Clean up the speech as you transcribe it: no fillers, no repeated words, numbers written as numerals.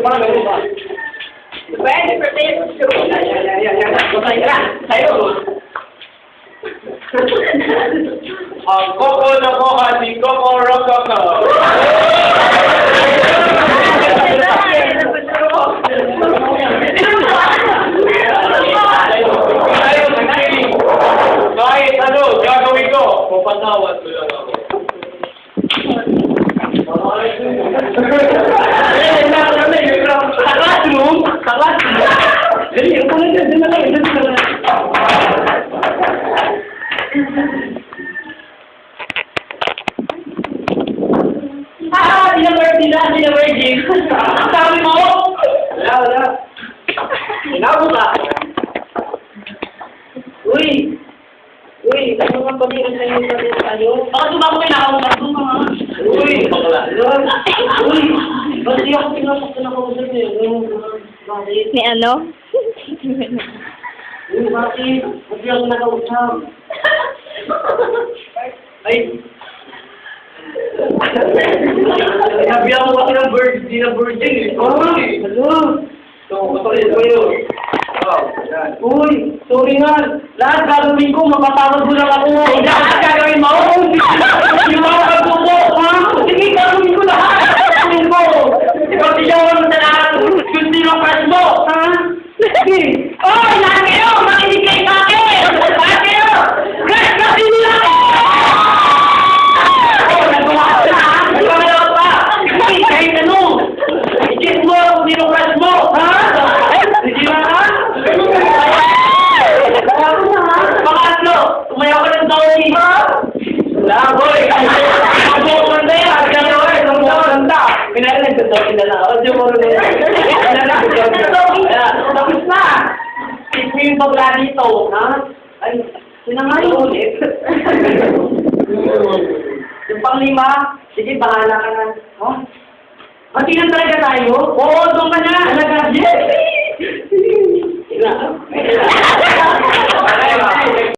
parang gano'n ba? Pwede, pwede. Yan. Masaya ka. Tayo. Ang koko na ko kasi koko rokoko. Kahit ano, gagawin ko. Papatawad ko lang ako. Sa classroom. Dali, ako na dyan. Dyan na lang. Di na virgin. Sabi mo? Wala. Inabot ka. Uy, ano nga pag-iran na yung sabi tayo? Baka sumama kayo nakakausap mo mga. Uy, ba't di ako pinasok na nakausap niyo? Bakit? Ni ano? Uy, bakit? Ba't di ako nakausap? Ay! Sinabi ako kasi ng virgin eh. Uy! Hello! So, kapatid ko yun. Uy, sorry nga. Lahat gagawin ko, mapatawad mo lang ako. Lahat gagawin mo? Yung mga kagubo, ha? Sige, gagawin ko lahat. Gagawin ko. Ikaw siyawan mo sa lahat. Kung sino crush mo, ha? Sige. Oy, lahat kayo! Makinig kayo sa akin! Lahat kayo! Crush na sila! Oh, nagawa ko na, ha? Nagawa pa! Sige, kahit ano! I-check mo kung sino crush mo, ha? Sige na, ha? Pangatlo, tumayaw ka ng Downy, ha? Wala, boy. Ako ko na yan. Gano'n, nung maganda. Pinala nagdodogin na lang. O, mo na yan. Pinala nagdodogin na. Tapos na. Ito yung bagla dito, ha? Ay, sinangayo ulit. Yung panglima, sige, bahala ka na. Ha? Pati lang talaga tayo? Oo, doon ka na. Talaga, yes!